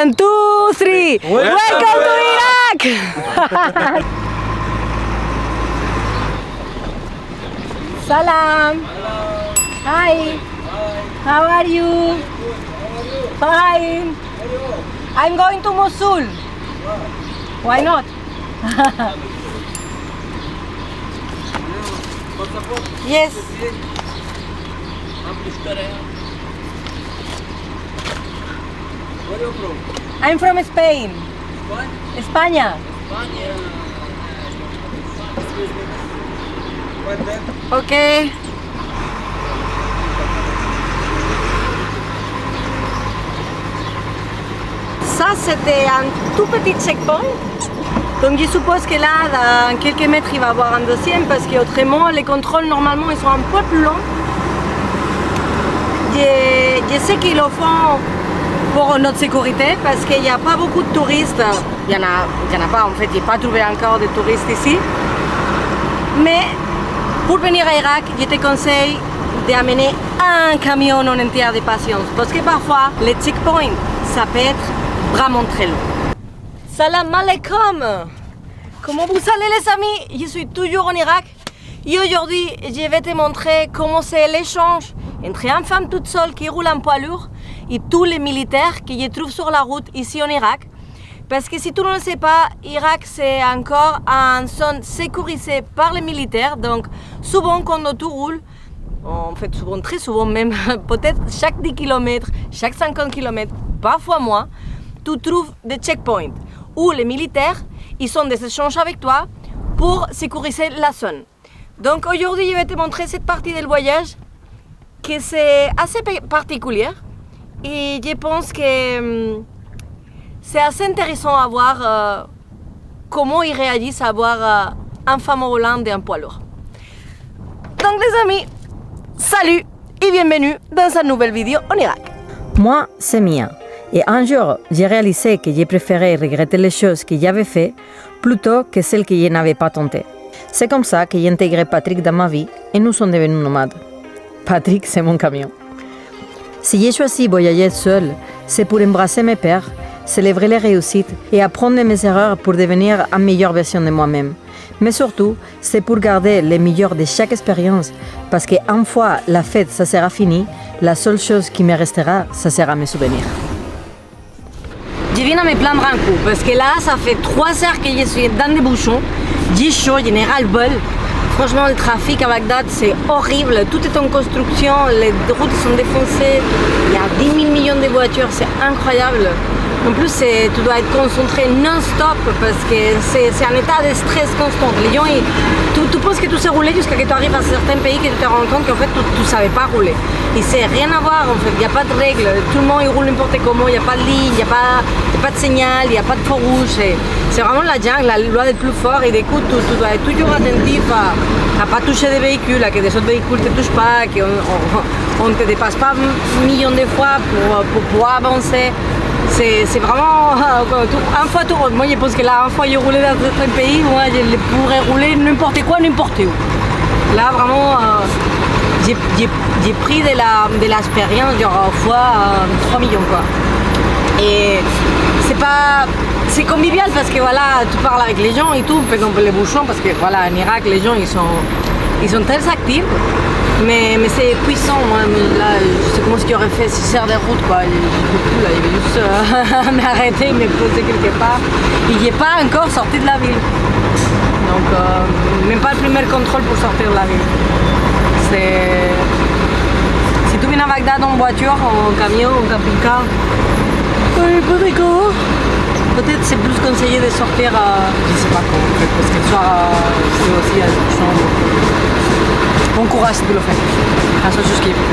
1, 2, 3. Welcome to Iraq! Salam. Hi. How are you? Fine. I'm going to Mosul. Why not? Yes. Where are you from? I'm from Spain. What? España. Excuse me. What then? Ok. Ça, c'était un tout petit checkpoint. Donc je suppose que là, dans quelques mètres, il va y avoir un deuxième parce qu'autrement, les contrôles, normalement, ils sont un peu plus longs. Je sais qu'ils le font pour notre sécurité parce qu'il n'y a pas beaucoup de touristes. Il n'y en a pas, en fait, je n'ai pas trouvé encore de touristes ici. Mais pour venir à Irak, je te conseille d'amener un camion en entier de patience parce que parfois, les checkpoints, ça peut être vraiment très long. Salam alaikum! Comment vous allez les amis? Je suis toujours en Irak et aujourd'hui je vais te montrer comment c'est l'échange entre une femme toute seule qui roule en poids lourd et tous les militaires que je trouve sur la route ici en Irak. Parce que si tu ne le sais pas, Irak c'est encore une zone sécurisée par les militaires, donc souvent quand tu roules, en fait souvent, très souvent même, peut-être chaque 10 km, chaque 50 km, parfois moins, tu trouves des checkpoints où les militaires ils ont des échanges avec toi pour sécuriser la zone. Donc aujourd'hui je vais te montrer cette partie du voyage que c'est assez particulière et je pense que c'est assez intéressant à voir comment ils réagissent à voir un femme au volant d'un poids lourd. Donc les amis, salut et bienvenue dans une nouvelle vidéo en Irak. Moi c'est Mia. Et un jour, j'ai réalisé que j'ai préféré regretter les choses que j'avais faites plutôt que celles que je n'avais pas tentées. C'est comme ça que j'ai intégré Patrick dans ma vie et nous sommes devenus nomades. Patrick, c'est mon camion. Si j'ai choisi voyager seul, c'est pour embrasser mes peurs, célébrer les réussites et apprendre de mes erreurs pour devenir une meilleure version de moi-même. Mais surtout, c'est pour garder le meilleur de chaque expérience parce qu'une fois la fête ça sera fini, la seule chose qui me restera, ça sera mes souvenirs. Je viens à me plaindre un coup parce que là, ça fait 3 heures que je suis dans des bouchons. J'ai chaud, je n'ai ras-le-bol. Franchement, le trafic à Bagdad, c'est horrible. Tout est en construction, les routes sont défoncées. Il y a 10 000 millions de voitures, c'est incroyable. En plus, tu dois être concentré non-stop parce que c'est un état de stress constant. Les gens, tu penses que tu sais rouler jusqu'à ce que tu arrives à certains pays que tu te rends compte qu'en fait, tu ne savais pas rouler. Et c'est rien à voir, en fait, il n'y a pas de règles. Tout le monde il roule n'importe comment, il n'y a pas de ligne, il n'y a pas de signal, il n'y a pas de feu rouge. C'est vraiment la jungle, la loi d'être plus fort. Et du coup, tu dois être toujours attentif à ne pas toucher des véhicules, à que des autres véhicules ne te touchent pas, qu'on ne te dépasse pas millions de fois pour pouvoir avancer. C'est vraiment un fois tout. Moi je pense que là, une fois je roulais dans un pays, moi je pourrais rouler n'importe quoi, n'importe où. Là vraiment, j'ai pris de l'expérience genre fois 3 millions quoi. Et c'est convivial parce que voilà, tu parles avec les gens et tout, par exemple les bouchons, parce que voilà, en Irak les gens ils sont très actifs. Mais c'est puissant, moi, là, je sais comment ce qu'il aurait fait 6 heures de route, quoi. Je peux plus, là, il va juste m'arrêter, me poser quelque part. Il n'est pas encore sorti de la ville. Donc, même pas le premier contrôle pour sortir de la ville. Si tu viens à Bagdad en voiture, en camion, en camping-car, peut-être c'est plus conseillé de sortir, je sais pas comment, en fait, parce que le soir, c'est aussi à la chambre. Bon courage si tu le fais. Ah, ça, c'est ce qui est prévu.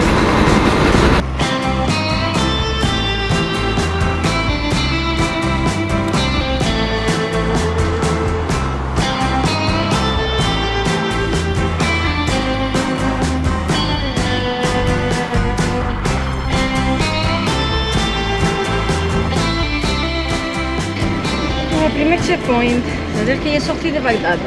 Le premier checkpoint, c'est-à-dire qu'il est sorti de Bagdad.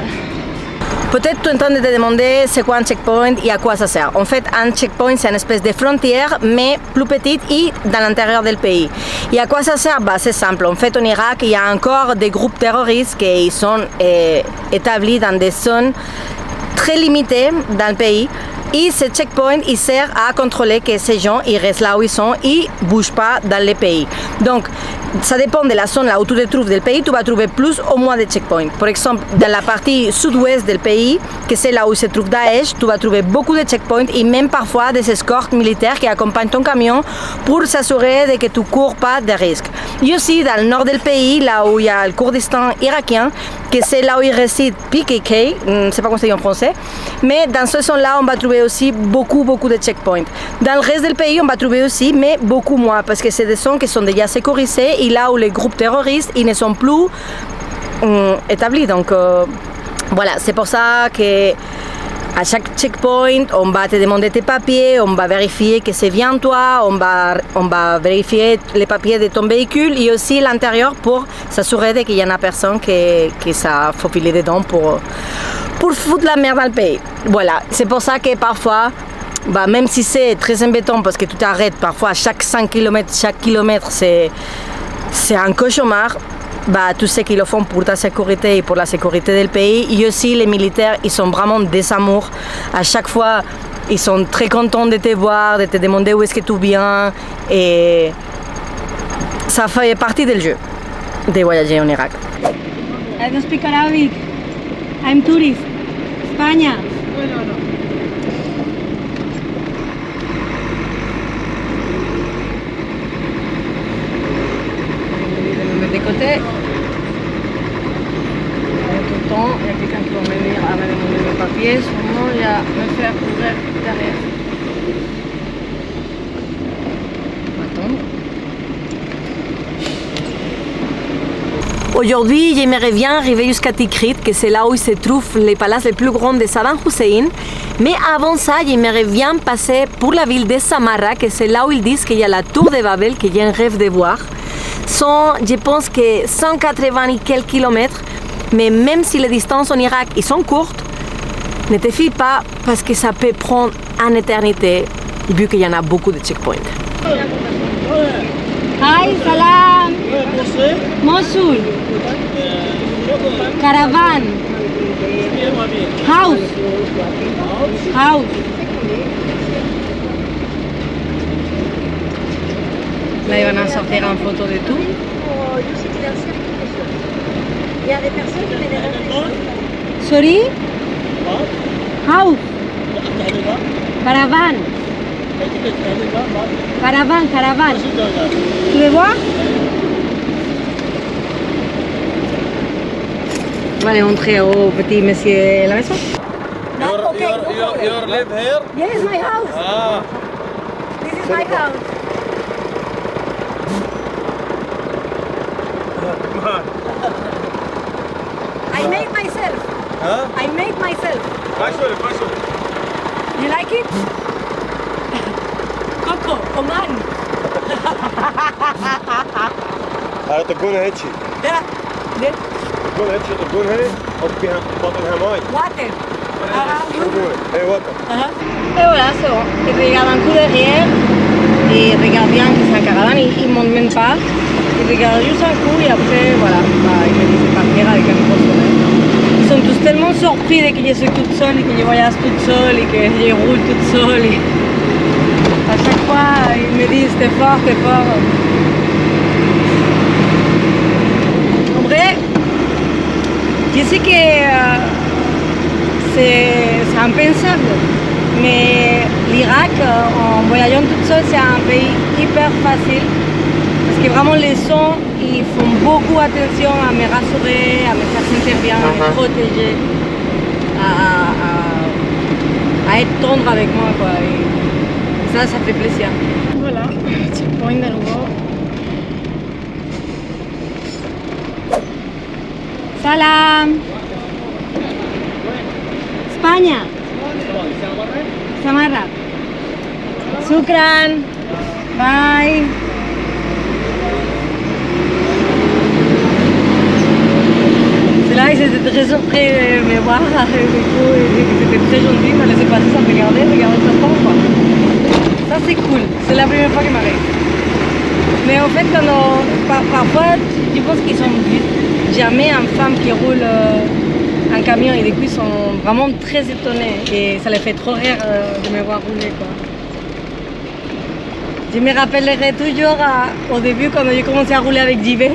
peut-être tu es en train de te demander c'est quoi un checkpoint et à quoi ça sert. En fait, un checkpoint, c'est une espèce de frontière, mais plus petite et dans l'intérieur du pays. Et à quoi ça sert? C'est simple. En fait, en Irak, il y a encore des groupes terroristes qui sont établis dans des zones très limitées dans le pays. Et ce checkpoint, il sert à contrôler que ces gens ils restent là où ils sont et ne bougent pas dans le pays. Donc, ça dépend de la zone là où tu te trouves du pays, tu vas trouver plus ou moins de checkpoints. Par exemple, dans la partie sud-ouest du pays, que c'est là où se trouve Daesh, tu vas trouver beaucoup de checkpoints et même parfois des escortes militaires qui accompagnent ton camion pour s'assurer de que tu ne cours pas de risques. Et aussi dans le nord du pays, là où il y a le Kurdistan irakien, que c'est là où il réside PKK, je ne sais pas comment ça dit en français, mais dans ce zone-là, on va trouver aussi beaucoup de checkpoints. Dans le reste du pays, on va trouver aussi, mais beaucoup moins, parce que c'est des zones qui sont déjà sécurisées et là où les groupes terroristes ils ne sont plus établis. Donc voilà, c'est pour ça que à chaque checkpoint, on va te demander tes papiers, on va vérifier que c'est bien toi, on va vérifier les papiers de ton véhicule et aussi l'intérieur pour s'assurer qu'il y en a personne qui s'est faufilé dedans pour foutre la merde dans le pays. Voilà, c'est pour ça que parfois, même si c'est très embêtant parce que tu t'arrêtes parfois à chaque 5 km, chaque kilomètre c'est un cauchemar, tous ceux qui le font pour ta sécurité et pour la sécurité du pays. Et aussi les militaires, ils sont vraiment des amours. À chaque fois, ils sont très contents de te voir, de te demander où est-ce que tu viens. Et ça fait partie du jeu de voyager en Irak. I don't speak Arabic. I'm tourist. España. De côté. Tout le temps, il y a quelqu'un qui va venir à me demander mes papiers, sûrement il y a me faire ouvrir derrière. Attends. Aujourd'hui, j'aimerais bien arriver jusqu'à Tikrit, que c'est là où se trouvent les palaces les plus grands de Saddam Hussein. Mais avant ça, j'aimerais bien passer pour la ville de Samarra, que c'est là où ils disent qu'il y a la tour de Babel, que j'ai un rêve de voir. Sont, je pense que 180 et quelques kilomètres, mais même si les distances en Irak ils sont courtes, ne te fie pas parce que ça peut prendre une éternité vu qu'il y en a beaucoup de checkpoints. Hi, salam. Mosul. Caravan. House. Là, ils vont sortir en photo de tout. Il y a des personnes qui me Sorry? House. Caravan. Caravan. Tu veux voir? On va aller entrer au petit monsieur à la maison. You live here? Yes, my house. Ah. This is my house. I made myself. Huh? I made myself. Başvuru. You like it? Coco, Oman. تقول هيك Yeah. تقول هيك تقول هي حط فيها بطنها ماي Water. اي وطن. Et voilà, c'est bon. Ils regardent un coup derrière. Ils regardent bien que c'est un caravane. Ils ne montent même pas. Ils regardent juste un coup et après, voilà. Ils me disent partir avec un gros sourire. Ils sont tous tellement surpris de que je suis toute seule et que je voyage toute seule et que je roule toute seule. Et à chaque fois, ils me disent t'es fort. En vrai, je sais que c'est impensable, mais l'Irak, en voyageant toute seule, c'est un pays hyper facile. Parce que vraiment les sons, ils font beaucoup attention à me rassurer, à me faire sentir bien, à me protéger, à être tendre avec moi, quoi. Et ça fait plaisir. Voilà, checkpoint de nouveau. Salam. España. Samarra. Shukran. Bye. C'est là, ils étaient très surpris de me voir voir. Et du coup, c'était très gentil, il m'a laissé passer sans regarder sa porte, quoi. Ça, c'est cool. C'est la première fois qu'il m'arrive. Mais en fait, parfois, je pense qu'ils sont jamais une femme qui roule un camion et du coup, ils sont vraiment très étonnés. Et ça les fait trop rire de me voir rouler, quoi. Je me rappellerai toujours au début quand j'ai commencé à rouler avec JV.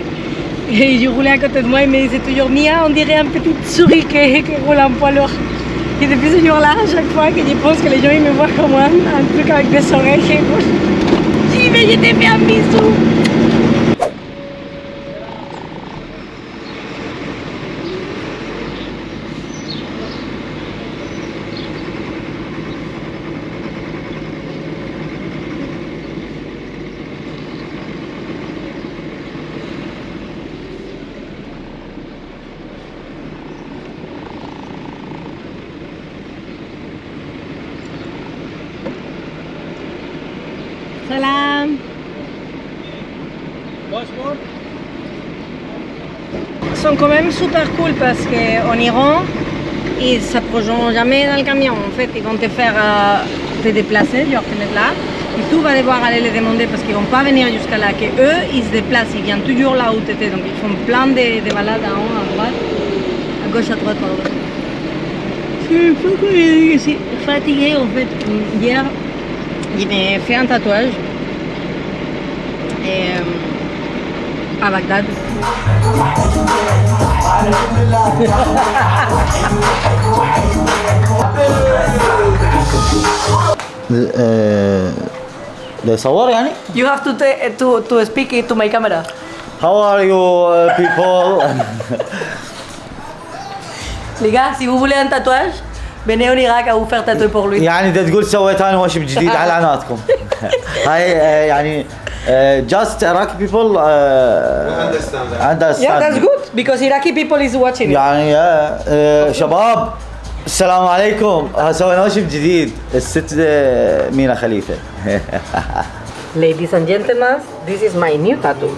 Et je roulais à côté de moi, il me disait toujours Mia, on dirait une petite souris qui roule un poids lourd. Et depuis ce jour-là, à chaque fois que je pense que les gens ils me voient comme un truc avec des oreilles qui roule, JV, je t'ai fait un bisou. Salam. Passport? Ils sont quand même super cool parce qu'en Iran, ils ne s'approcheront jamais dans le camion. En fait, ils vont te faire te déplacer, genre te mettre là. Et tu vas devoir aller les demander parce qu'ils ne vont pas venir jusqu'à là. Que eux, ils se déplacent, ils viennent toujours là où tu étais. Donc ils font plein de balades en haut, à droite, à gauche, à droite, pardon. Je suis fatiguée en fait. Hier, je m'ai fait un tatouage. Et, à Bagdad. لصور يعني. You have to speak it to my camera. How are you people? Les gars, si vous voulez un tatouage, venez en Irak à vous faire tatouer pour lui. يعني انت تقول سويت انا وشم جديد على عناتكم. هاي يعني just Iraqi people understand. Yeah, that's good because Iraqi people is watching it. يعني شباب السلام عليكم. سوينا وشم جديد الست مينا خليفة. Ladies and gentlemen, this is my new tattoo.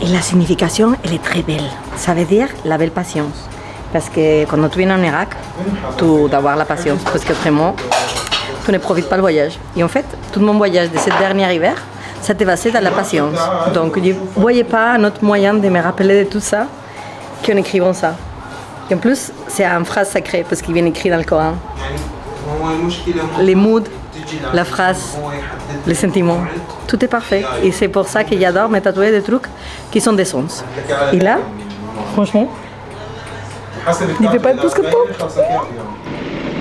Et la signification, elle est très belle. Ça veut dire la belle patience. Parce que quand tu viens en Irak, tu dois avoir la patience. Parce qu'autrement, tu ne profites pas le voyage. Et en fait, tout mon voyage de ce dernier hiver, ça t'est passé dans la patience. Donc, je ne voyais pas un autre moyen de me rappeler de tout ça qu'en écrivant ça. Et en plus, c'est une phrase sacrée parce qu'il vient écrit dans le Coran. Les moods, la phrase, les sentiments, tout est parfait. Et c'est pour ça que j'adore me tatouer des trucs qui sont des sens. Et là, franchement, il ne fait pas plus que top.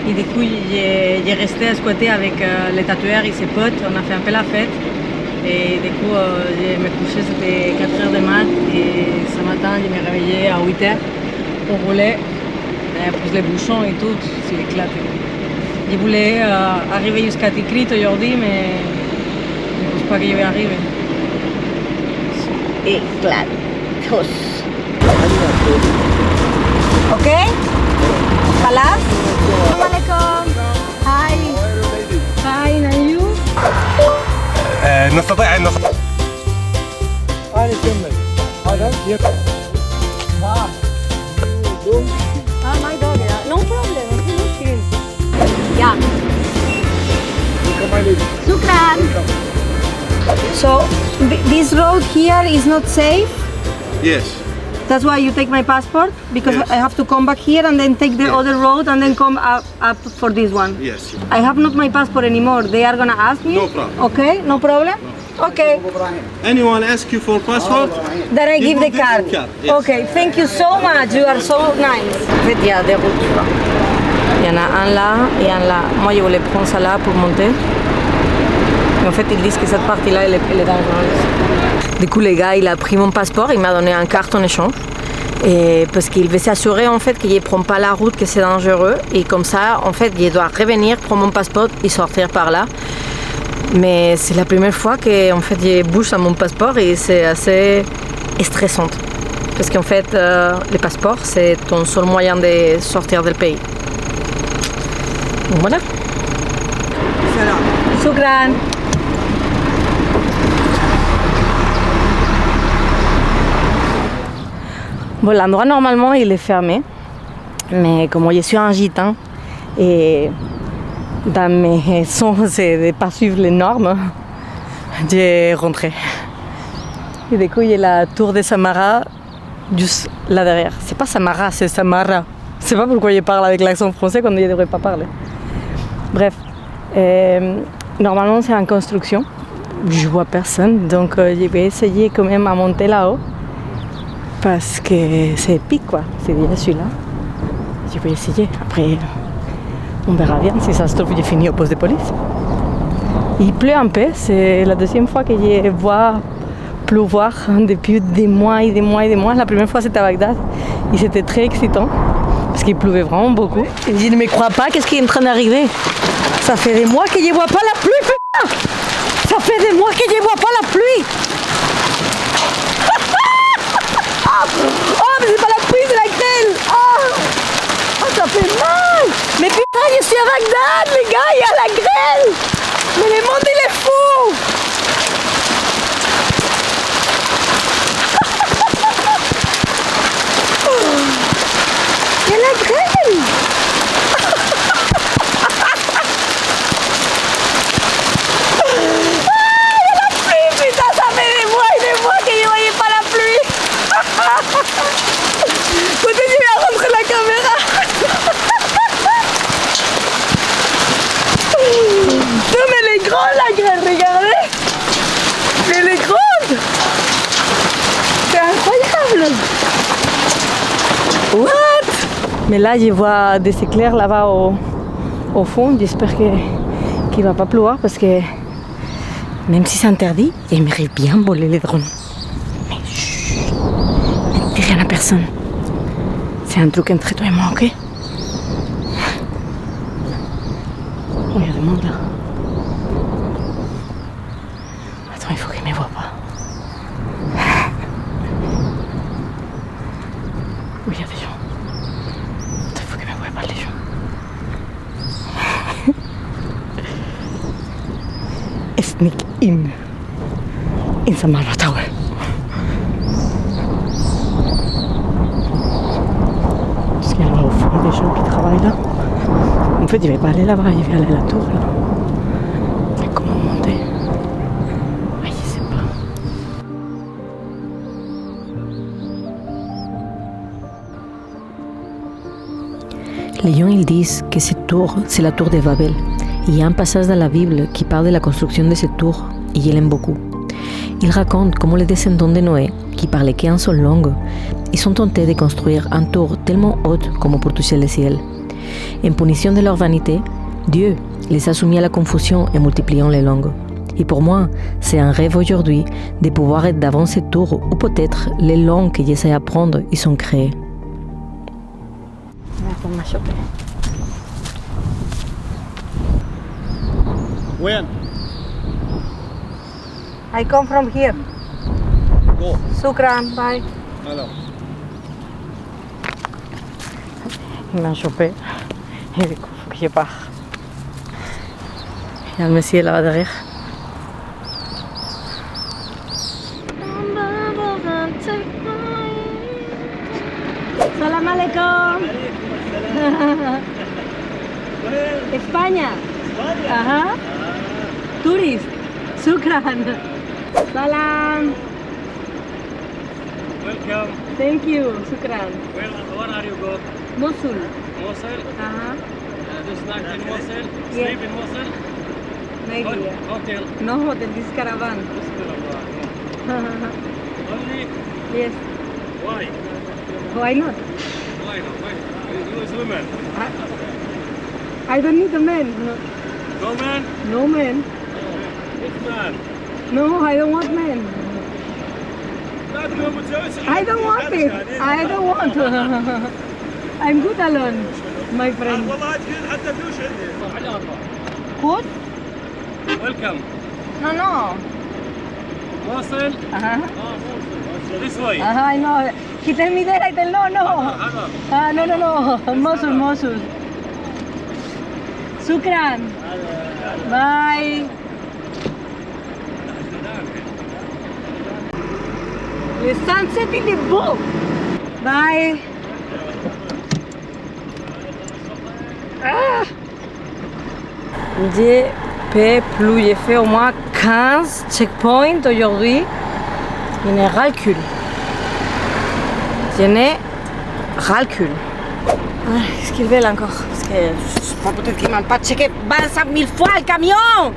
Et du coup, j'ai resté à squatter avec les tatoueurs et ses potes. On a fait un peu la fête. Et du coup, je me couchais, c'était 4h du mat. Et ce matin, je me réveillais à 8h pour rouler. Et plus les bouchons et tout, c'est éclaté. Je voulais arriver jusqu'à Tikrit aujourd'hui, mais je ne pense pas que je vais arriver. Éclatos. Ok? Khalas? Assalamualaikum. Hi. Fine, and you? نستطيع أن نصل. هذا كمل. هذا يكفي. Ah, my dog, yeah. No problem. Yeah. Shukran. So, this road here is not safe? Yes. That's why you take my passport? Because Yes. I have to come back here and then take the other road and then come up for this one? Yes. I have not my passport anymore. They are gonna ask me? No problem. Okay, no problem? Okay. Anyone ask you for passport? Then I give the Give card. the card, yes. Okay, thank you so much. You are so nice. En fait, il y a des routes. Il y en a un là et un là. Moi, je voulais prendre ça là pour monter. Mais en fait, ils disent que cette partie-là, elle est dangereuse. Du coup, le gars, il a pris mon passeport, il m'a donné un carte en échange. Et parce qu'il veut s'assurer en fait qu'il ne prend pas la route, que c'est dangereux. Et comme ça, en fait, il doit revenir, prendre mon passeport et sortir par là. Mais c'est la première fois que en fait, je bouge à mon passeport et c'est assez stressant. Parce qu'en fait, le passeport, c'est ton seul moyen de sortir du pays. Donc voilà. Shukran. Bon, l'endroit normalement il est fermé, mais comme je suis un gitan et dans mes sons c'est de ne pas suivre les normes, j'ai rentré. Et du coup il y a la tour de Samara juste là derrière. C'est pas Samara, c'est Samara. Je sais pas pourquoi je parle avec l'accent français quand je ne devrais pas parler. Bref, normalement c'est en construction. Je vois personne, donc je vais essayer quand même à monter là-haut. Parce que c'est épique quoi, c'est déjà celui-là. Je vais essayer, après on verra bien si ça se trouve j'ai fini au poste de police. Il pleut un peu, c'est la deuxième fois que je vois pleuvoir depuis des mois et des mois et des mois. La première fois c'était à Bagdad et c'était très excitant parce qu'il pleuvait vraiment beaucoup. Et je ne me crois pas, qu'est-ce qui est en train d'arriver? Ça fait des mois que je ne vois pas la pluie, putain! Ça fait des mois que je ne vois pas la pluie! Oh mais c'est pas la pluie, c'est la grêle! Oh ça fait mal! Mais putain je suis à Bagdad les gars, il y a la grêle! Mais le monde il est fou! Il y a la grêle! Peut-être je vais rentrer la caméra. Non mais elle est grande la grêle, regardez. Mais elle est grande. C'est incroyable. What? Mais là je vois des éclairs là-bas au fond. J'espère qu'il va pas pleuvoir parce que même si c'est interdit, j'aimerais bien voler les drones. Mais chut, ne dis rien à personne. C'est un truc entre toi et moi, ok? Oh, il y a du monde là. Attends, il faut qu'il ne me voie pas. Oui, il y a des gens. Attends, il faut qu'il ne me voie pas les gens. Sneak in Samara Tower. Parce qu'il y a là au fond des gens qui travaillent là. En fait, je vais pas aller là-bas, je vais aller à la tour là. Mais comment monter? Ah, je sais pas. Les gens ils disent que cette tour, c'est la tour de Babel. Il y a un passage dans la Bible qui parle de la construction de cette tour et je l'aime beaucoup. Il raconte comment les descendants de Noé, qui parlaient qu'un seul langue, ils sont tentés de construire un tour tellement haute comme pour toucher le ciel. En punition de leur vanité, Dieu les a soumis à la confusion en multipliant les langues. Et pour moi, c'est un rêve aujourd'hui de pouvoir être devant cette tour où peut-être les langues que j'essaie d'apprendre y sont créées. When? I come from here. Go. Shukran, bye. Alors. Il m'a chopé. Et du coup, il faut que je parte. Il y a le monsieur là-bas derrière. Salam alaikum. España. Ajá. Tourist. Shukran. Salam. Welcome. Thank you. Shukran. Where are you go? Mosul. Mosul? Ajá. This night in Mosul? Yeah. Sleep in Mosul? Maybe. Hotel? No hotel, this is caravan. Only? Yes. Why? Why not? Why not? Why? You is women. I don't need a man. No man? No man. Which man? No, I don't want men. I don't want it. I don't want. I'm good alone, my friend. Good? Welcome. No, no. Mosul? Uh-huh. This way. I know. He tell me that. I tell no. No. Mosul, Mosul. Shukran. Bye. Le sunset, il est beau. Bye. Ah. Je peux plus. J'ai fait au moins 15 checkpoints aujourd'hui. Je n'ai ras le cul. Je n'ai ras le cul. Ah, qu'est-ce qu'ils veulent encore? Parce que peut-être qu'ils m'ont pas checké 25 000 fois le camion.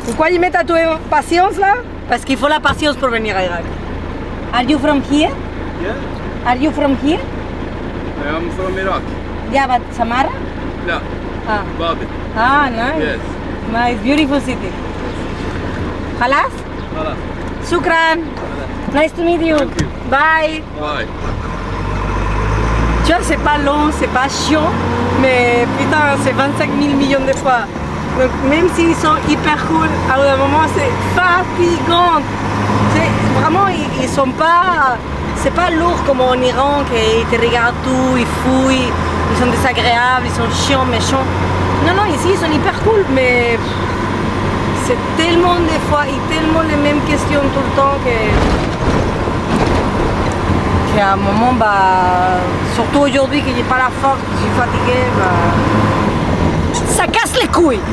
Pourquoi ils mettent à toi patience là? Parce qu'il faut la patience pour venir à Irak. Are you from here? Yeah, Are you from here? I'm from Iraq. Yeah, but Samara? لا Ah, بابل. nice. Yes. Nice, beautiful city. خلاص؟ خلاص. شكرا. Nice to meet you. Thank you. Bye. Bye. Tu vois, c'est pas long, c'est pas chiant, mais putain, c'est 25 000 millions de fois. Donc même s'ils sont hyper cool, à un moment c'est fatigant. C'est vraiment, ils sont pas, c'est pas lourd comme en Iran, qu'ils te regardent tout, ils fouillent, ils sont désagréables, ils sont chiants, méchants. Non, non, ici ils sont hyper cool, mais c'est tellement des fois, et tellement les mêmes questions tout le temps qu'à un moment, bah, surtout aujourd'hui que j'ai pas la force, que je suis fatiguée, bah, ça casse les couilles.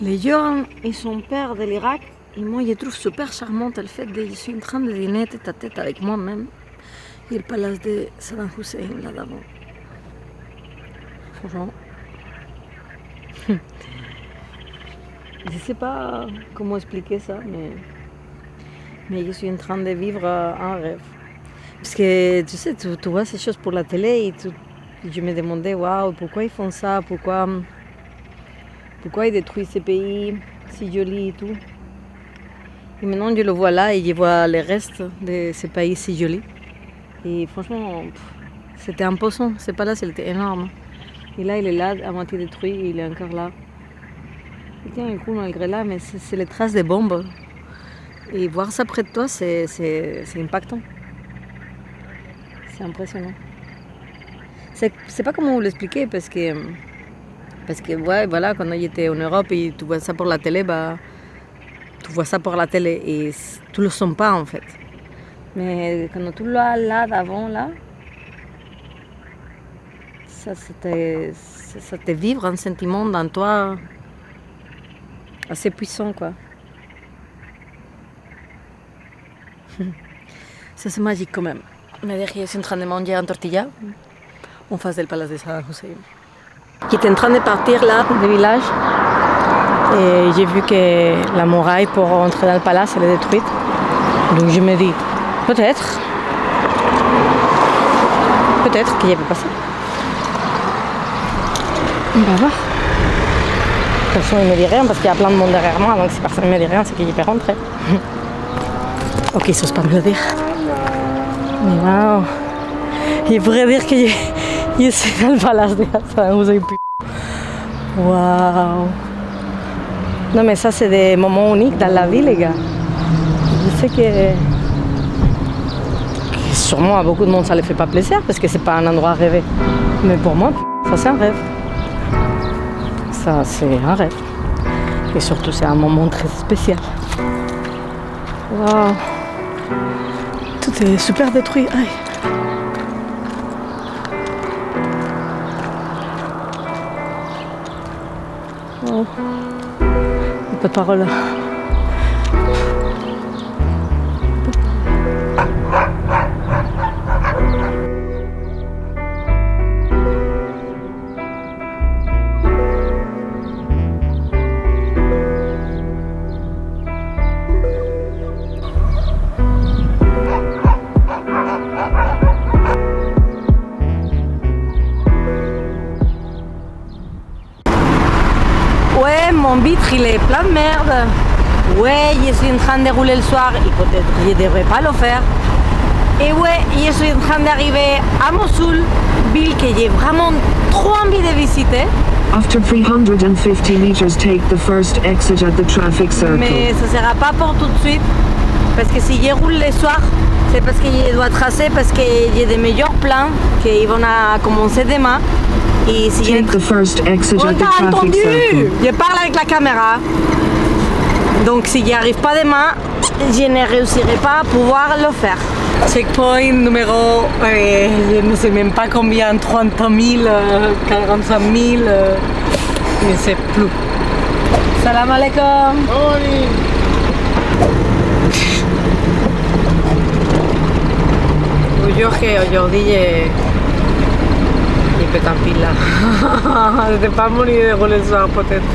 Les gens et son père de l'Irak, et moi je trouve super charmante le fait que je suis en train de dîner tête à tête avec moi-même et le palace de Saddam Hussein là d'avant. Franchement. Je sais pas comment expliquer ça, mais je suis en train de vivre un rêve. Parce que tu sais, tu vois ces choses pour la télé et je me demandais, waouh, pourquoi ils font ça, pourquoi ils détruisent ces pays si jolis et tout. Et maintenant je le vois là et je vois le reste de ces pays si jolis. Et franchement, c'était imposant, c'est pas là, c'était énorme. Et là il est là, à moitié détruit, et il est encore là. Il tient un coup malgré là, mais c'est les traces des bombes. Et voir ça près de toi, c'est impactant. C'est impressionnant. C'est pas comment vous l'expliquer parce que ouais, voilà, quand j'étais en Europe et tu vois ça pour la télé, bah, tu vois ça pour la télé et tu le sens pas en fait. Mais quand tu l'as là d'avant, là, ça te vivre un sentiment dans toi assez puissant, quoi. Ça c'est magique quand même. Mais derrière, je suis en train de manger un tortilla en face du palace de Saddam Hussein. J'étais en train de partir là du village et j'ai vu que la muraille pour entrer dans le palace elle est détruite. Donc je me dis, peut-être qu'il y avait pas ça. On va voir. De toute façon, il ne me dit rien parce qu'il y a plein de monde derrière moi, donc si personne ne me dit rien, c'est que j'y peux rentrer. Ok, ça c'est pas me le dire. Mais waouh, il pourrait dire que je suis dans le palace de Saddam Hussein. Waouh. Non mais ça c'est des moments uniques dans la vie les gars. Je sais que sûrement à beaucoup de monde ça ne les fait pas plaisir parce que c'est pas un endroit rêvé. Mais pour moi, ça c'est un rêve. Ça c'est un rêve. Et surtout c'est un moment très spécial. Waouh. Tout est super détruit. Aïe. Oh. Pas de parole. vitre il est plein de merde. Ouais, je suis en train de rouler le soir et peut-être je ne devrais pas le faire. Et ouais, je suis en train d'arriver à Mossoul, ville que j'ai vraiment trop envie de visiter. After 350 meters, take the first exit at the traffic circle. Mais ça ne sera pas pour tout de suite. Parce que si je roule le soir, c'est parce que je dois tracer, parce que j'ai des meilleurs plans qui vont commencer demain. Et si Take the first exit on at the t'a traffic entendu! circle. Je parle avec la caméra. Donc si j'y arrive pas demain, je ne réussirai pas à pouvoir le faire. Checkpoint numéro, je ne sais même pas combien, 30 000, 45 000, je ne sais plus. Salam alaikum. Je vous jure qu'aujourd'hui, j'ai pété un pile là. C'était pas mon idée de rouler le soir peut-être.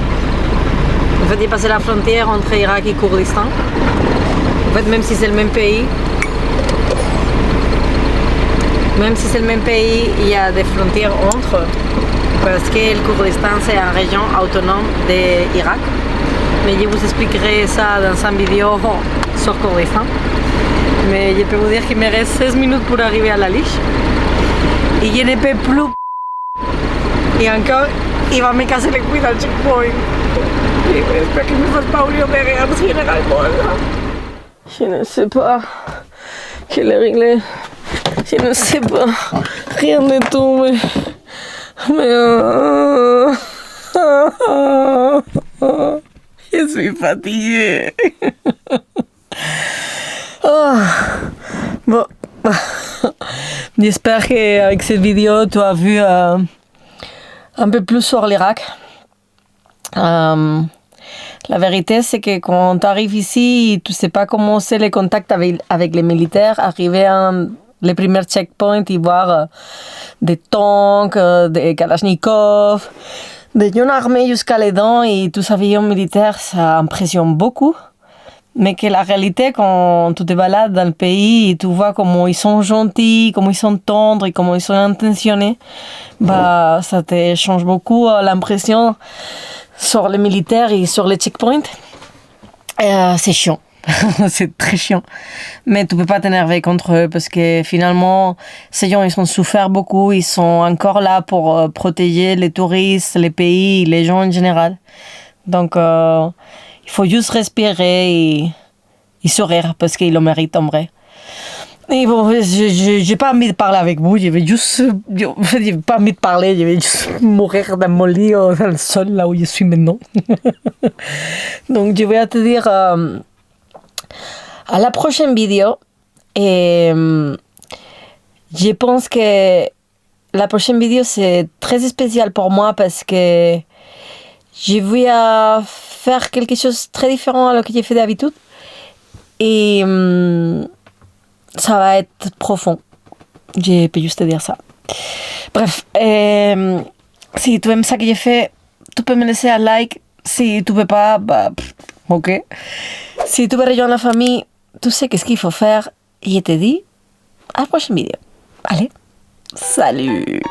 En fait, j'ai passé la frontière entre Irak et Kurdistan. En fait, même si c'est le même pays, il y a des frontières entre. Parce que le Kurdistan, c'est une région autonome de l'Irak. Mais je vous expliquerai ça dans une vidéo sur Kurdistan. Mais je peux vous dire qu'il me reste 16 minutes pour arriver à la Liche. Et je ne peux plus. Et encore, il va me casser les couilles dans le checkpoint. J'espère qu'il ne me fasse pas oublier derrière parce qu'il y a je ne sais pas quelle heure il est. Je ne sais pas. Rien de tout, mais je suis fatiguée. Oh. Bon. J'espère qu'avec cette vidéo, tu as vu un peu plus sur l'Irak. La vérité, c'est que quand tu arrives ici, tu ne sais pas comment c'est les contacts avec les militaires. Arriver à les premiers checkpoints et voir des tanks, des kalachnikovs, des gens armés jusqu'à les dents et tous avions militaires, ça impressionne beaucoup. Mais que la réalité, quand tu te balades dans le pays et tu vois comment ils sont gentils, comment ils sont tendres et comment ils sont intentionnés, bah, ça te change beaucoup l'impression sur les militaires et sur les checkpoints. C'est chiant. C'est très chiant. Mais tu peux pas t'énerver contre eux parce que finalement, ces gens, ils ont souffert beaucoup. Ils sont encore là pour protéger les touristes, les pays, les gens en général. Donc, il faut juste respirer et sourire parce qu'ils le méritent en vrai. Et bon, j'ai pas envie de parler avec vous, j'ai pas envie de parler, je vais juste mourir dans mon lit ou dans le sol là où je suis maintenant. Donc je vais te dire à la prochaine vidéo. Et je pense que la prochaine vidéo c'est très spécial pour moi parce que je vais faire quelque chose de très différent à ce que j'ai fait d'habitude. Et ça va être profond. Je peux juste te dire ça. Bref, si tu aimes ça que j'ai fait, tu peux me laisser un like. Si tu peux pas, bah, ok. Si tu veux rejoindre la famille, tu sais qu'est-ce qu'il faut faire. Et je te dis à la prochaine vidéo. Allez, salut!